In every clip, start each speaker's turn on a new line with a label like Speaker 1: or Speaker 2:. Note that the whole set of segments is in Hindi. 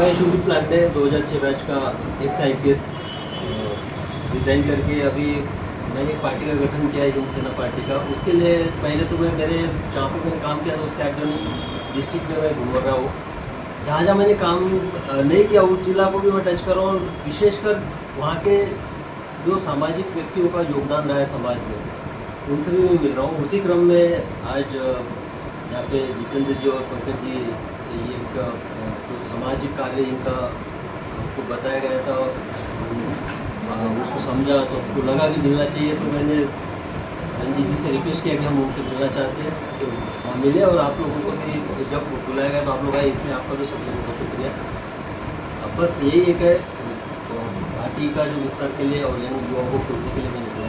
Speaker 1: मैं शुभी प्लांडे 2006 बैच का एक्स IPS रिज़ाइन करके अभी मैंने एक पार्टी का गठन किया है, हिंद सेना पार्टी का। उसके लिए पहले तो मैं मेरे जहाँ पे मैंने काम किया था उसके एक्जॉइनिंग डिस्ट्रिक्ट में मैं घूम रहा हूँ। जहाँ जहाँ मैंने काम नहीं किया उस जिला को भी मैं टच कर रहा हूँ, और विशेषकर वहाँ के जो सामाजिक व्यक्तियों का योगदान रहा है समाज में, उनसे भी मैं मिल रहा हूँ। उसी क्रम में आज यहाँ पे जितेंद्र जी और पंकज जी, ये एक जो सामाजिक कार्य इनका हमको बताया गया था और उसको समझा तो हमको लगा कि मिलना चाहिए, तो मैंने रंजीत जी से रिक्वेस्ट किया कि हम उनसे मिलना चाहते हैं, तो वहाँ मिले। और आप लोगों को भी जब बुलाया गया तो आप लोग आए, इसलिए आपका भी सब लोगों का शुक्रिया। अब बस यही एक है, तो पार्टी का जो विस्तार के लिए और यंग युवाओं को खोजने के लिए मैं निकला।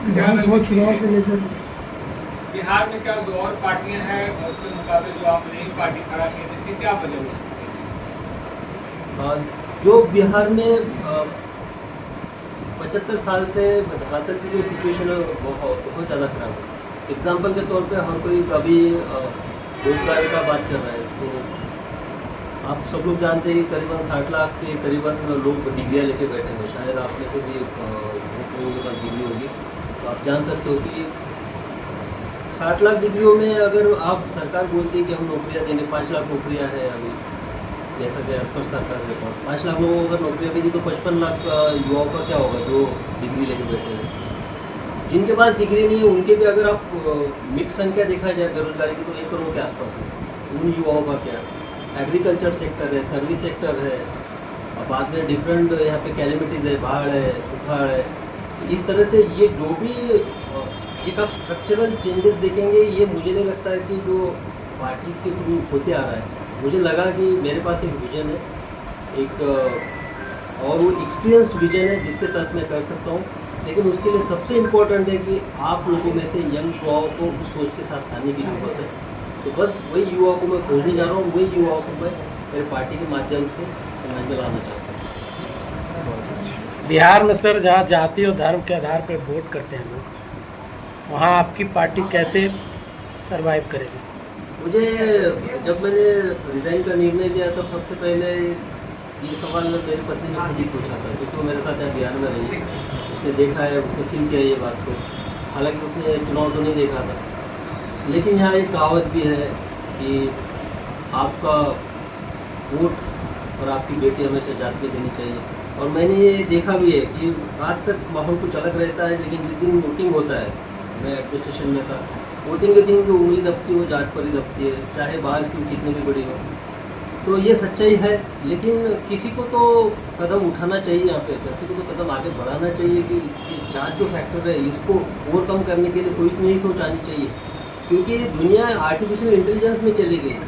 Speaker 2: विधानसभा चुनाव को लेकर
Speaker 3: बिहार में क्या दो और पार्टियां हैं और उसके मुकाबले जो आप नई पार्टी खड़ा की है, इसकी क्या वजह हो सकती है?
Speaker 1: जो बिहार में 75 साल से धरातल की जो सिचुएशन है वो बहुत ज़्यादा खराब है। एग्जाम्पल के तौर पे हर कोई अभी रोजगार का बात कर रहा है, तो आप सब लोग जानते हैं कि करीबन 60 लाख के करीबन लोग डिग्रियाँ लेके बैठे हैं। शायद आप में से भी बहुत लोगों के पास डिग्री होगी, तो आप जान सकते हो कि 60 लाख डिग्रियों में अगर आप सरकार बोलती है कि हम नौकरियाँ देंगे, 5 लाख नौकरियाँ हैं अभी, जैसा कि एज पर सरकार रिकॉर्ड 5 लाख लोगों को अगर नौकरियाँ भी दी तो 55 लाख युवाओं का क्या होगा जो डिग्री लेके बैठे हैं। जिनके पास डिग्री नहीं है उनके भी अगर आप मिक्स संख्या देखा जाए बेरोजगारी की तो 1 करोड़ के आसपास है। उन युवाओं का क्या, एग्रीकल्चर सेक्टर है, सर्विस सेक्टर है, और बाद में डिफरेंट यहाँ पे कैलेमिटीज़ है, बाढ़ है, सुखाड़ है। इस तरह से ये जो भी एक आप स्ट्रक्चरल चेंजेस देखेंगे, ये मुझे नहीं लगता है कि जो पार्टीज़ के थ्रू होते आ रहा है। मुझे लगा कि मेरे पास एक विजन है, एक और वो एक्सपीरियंस्ड विजन है जिसके तहत मैं कर सकता हूँ। लेकिन उसके लिए सबसे इम्पोर्टेंट है कि आप लोगों में से यंग युवाओं को उस सोच के साथ आने की ज़रूरत है। तो बस वही युवाओं को मैं खोजने जा रहा हूँ, वही युवाओं को मैं मेरे पार्टी के माध्यम से समाज में लाना चाहता हूँ।
Speaker 4: बिहार में सर जहाँ जाति और धर्म के आधार पर वोट करते हैं लोग, वहाँ आपकी पार्टी कैसे सरवाइव करेगी?
Speaker 1: मुझे जब मैंने रिज़ाइन का निर्णय लिया तब सबसे पहले ये सवाल मेरी पत्नी ने खुद ही पूछा था, क्योंकि वो मेरे साथ यहाँ बिहार में रही है, उसने देखा है, उसने फील किया ये बात को। हालांकि उसने चुनाव तो नहीं देखा था, लेकिन यहाँ एक कहावत भी है कि आपका वोट और आपकी बेटी हमेशा जात में देनी चाहिए। और मैंने ये देखा भी है कि रात तक माहौल कुछ अलग रहता है, लेकिन जिस दिन वोटिंग होता है, मैं एडमिनिस्ट्रेशन में था, वोटिंग के दिन जो उंगली दबती है वो जात पर ही दबती है, चाहे बाहर क्यों कितनी भी बड़ी हो। तो ये सच्चाई है, लेकिन किसी को तो कदम उठाना चाहिए यहाँ पे, किसी को तो कदम आगे बढ़ाना चाहिए कि जात जो फैक्टर है इसको ओवरकम करने के लिए कोई नई सोच आनी चाहिए। क्योंकि दुनिया आर्टिफिशियल इंटेलिजेंस में चली गई है,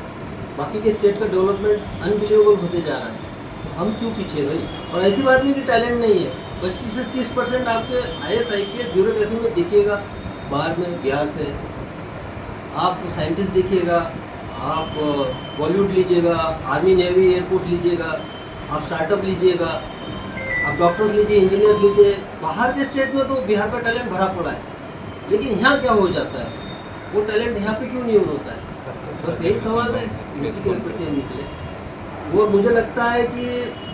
Speaker 1: बाकी के स्टेट का डेवलपमेंट अनबिलीवेबल होते जा रहा है, तो हम क्यों पीछे भाई? और ऐसी बात नहीं कि टैलेंट नहीं है, 25 से 30% आपके IAS IPS ब्यूरोक्रेसी में दिखेगा बाहर में, बिहार से। आप साइंटिस्ट देखिएगा, आप बॉलीवुड लीजिएगा, आर्मी नेवी एयरफोर्स लीजिएगा, आप स्टार्टअप लीजिएगा, आप डॉक्टर्स लीजिए, इंजीनियर्स लीजिए, बाहर के स्टेट में तो बिहार का टैलेंट भरा पड़ा है। लेकिन यहाँ क्या हो जाता है, वो टैलेंट यहाँ पे क्यों नहीं होता है? बस यही सवाल है, इसके प्रति निकले। वो मुझे लगता है कि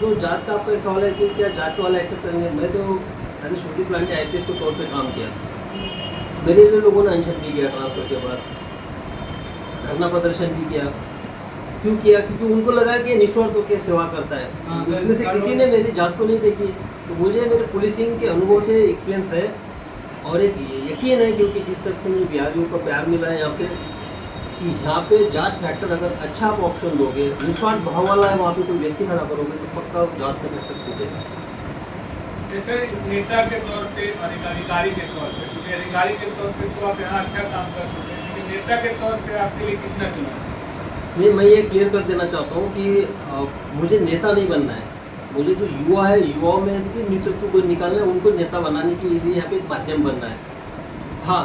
Speaker 1: जो जात का आपका सवाल है कि क्या जात वाला एक्सेप्ट करेंगे, मैं तो अभी शुभी प्लांट IPS के तौर पे काम किया, मेरे लिए लोगों ने अनशन भी किया, ट्रांसफर के बाद धरना प्रदर्शन भी किया। क्यों किया? क्योंकि उनको लगा कि निस्वार्थ होकर सेवा करता है। उसमें से किसी ने मेरी जात को नहीं देखी, तो मुझे मेरे पुलिसिंग के अनुभव से एक्सपीरियंस है और एक यकीन है, क्योंकि जिस तरह से मुझे बिहारियों का प्यार मिला है यहाँ पे, कि यहाँ पे जात फैक्टर अगर अच्छा आप ऑप्शन दोगे, निस्वार्थ भाव वाला है, वहाँ पे कोई व्यक्ति खड़ा करोगे तो पक्का जात का फैक्टर टूटेगा।
Speaker 3: जैसे नेता के तौर पे और एक अधिकारी के तौर पे, क्योंकि अधिकारी के तौर पे तो आप यहाँ अच्छा काम कर सकते हैं, लेकिन नेता के तौर पे आपके लिए कितना चुना?
Speaker 1: नहीं, मैं ये क्लियर कर देना चाहता हूँ कि मुझे नेता नहीं बनना है। मुझे जो युवा है, युवाओं में से नेतृत्व को निकालना है, उनको नेता बनाने के लिए यहाँ पे एक माध्यम बनना है। हाँ,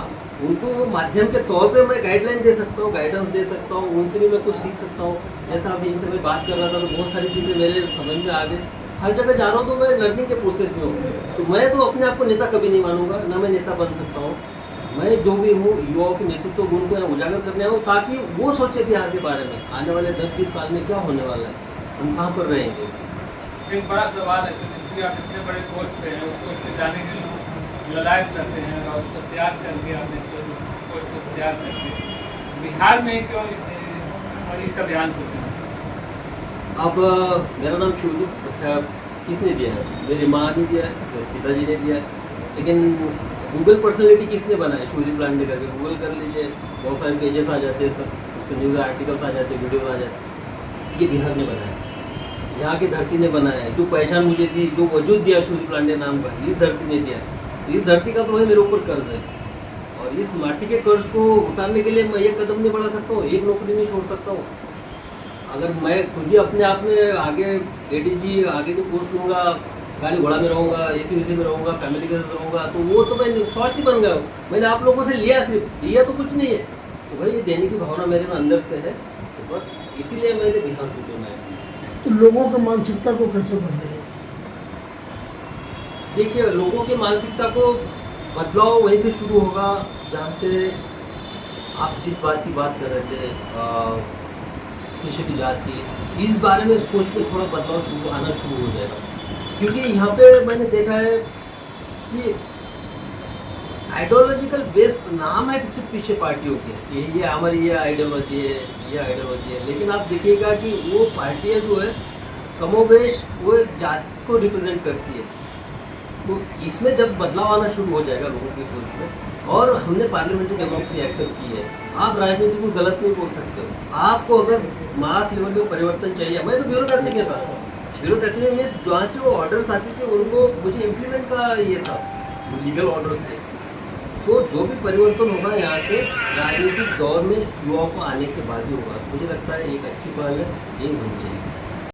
Speaker 1: उनको माध्यम के तौर पे मैं गाइडलाइन दे सकता हूँ, गाइडेंस दे सकता हूँ, उनसे भी मैं कुछ सीख सकता हूँ। जैसा अभी इनसे मैं बात कर रहा था तो बहुत सारी चीज़ें मेरे समझ में आ गई। हर जगह जा रहा हूँ तो मैं लर्निंग के प्रोसेस में हूँ, तो मैं तो अपने आप को नेता कभी नहीं मानूंगा, ना मैं नेता बन सकता हूँ। मैं जो भी हूँ युवाओं के नेतृत्व गुण को यहाँ उजागर करने आया हूँ, ताकि वो सोचे बिहार के बारे में आने वाले 10-20 साल में क्या होने वाला है, हम कहाँ पर रहेंगे।
Speaker 3: एक बड़ा सवाल है सुनील जी, आप इतने बड़े पोस्ट पे हैं, उस पोस्ट पे जाने के लिए ललायत करते हैं और उसको त्याग करके आपने पोस्ट को त्याग करके बिहार में ही क्यों इस अभियान को चुना?
Speaker 1: अब मेरा नाम शिवदीप किसने दिया है? मेरी माँ ने दिया है, मेरे पिताजी ने दिया है, लेकिन गूगल पर्सनैलिटी किसने बनाया? शिवदीप लांडे करके गूगल कर लीजिए, बहुत सारे पेजेस आ जाते हैं, सब उसमें न्यूज़ आर्टिकल्स आ जाते हैं, वीडियोज आ जाते हैं। ये बिहार ने बनाया, यहाँ की धरती ने बनाया है। जो पहचान मुझे दी, जो वजूद दिया शिवदीप लांडे नाम का, इस धरती ने दिया। इस धरती का तो है मेरे ऊपर कर्ज है, और इस माटी के कर्ज को उतारने के लिए मैं एक कदम नहीं बढ़ा सकता हूँ, एक नौकरी नहीं छोड़ सकता हूँ। अगर मैं खुद ही अपने आप में आगे ADG आगे की पोस्ट लूँगा, गाड़ी घोड़ा में रहूँगा, AC में रहूँगा, फैमिली के साथ रहूँगा, तो वो तो मैं स्वार्थी बन गया हूँ। मैंने आप लोगों से लिया, सिर्फ दिया तो कुछ नहीं है। तो भाई ये देने की भावना मेरे में अंदर से है, तो बस इसीलिए मैंने बिहार को चुना है।
Speaker 2: तो लोगों की मानसिकता को कैसे बदलेगा?
Speaker 1: देखिए, लोगों की मानसिकता को बदलाव वहीं से शुरू होगा जहाँ से आप जिस बात की बात कर रहे थे, स्पेशली जात की, इस बारे में सोच में थोड़ा बदलाव आना शुरू हो जाएगा। क्योंकि यहाँ पे मैंने देखा है कि आइडियोलॉजिकल बेस नाम है सिर्फ पीछे पार्टियों के, ये हमारी ये आइडियोलॉजी है, ये आइडियोलॉजी है, लेकिन आप देखिएगा कि वो पार्टियाँ जो है कमोबेश वो जात को रिप्रेजेंट करती है। तो इसमें जब बदलाव आना शुरू हो जाएगा लोगों की सोच में, और हमने पार्लियामेंट्री डेमोक्रेसी एक्सेप्ट की है, आप राजनीति को गलत नहीं बोल सकते हो। आपको अगर मास लेवल में परिवर्तन चाहिए, मैं तो ब्यूरोक्रेसी में था, ब्यूरोक्रेसी में जहाँ से वो ऑर्डर्स आते थे उनको मुझे इम्प्लीमेंट का ये था, लीगल ऑर्डर्स थे। तो जो भी परिवर्तन होगा यहाँ से राजनीतिक दौर में युवाओं को आने के बाद ही होगा। मुझे लगता है एक अच्छी पहल है, यही होनी चाहिए।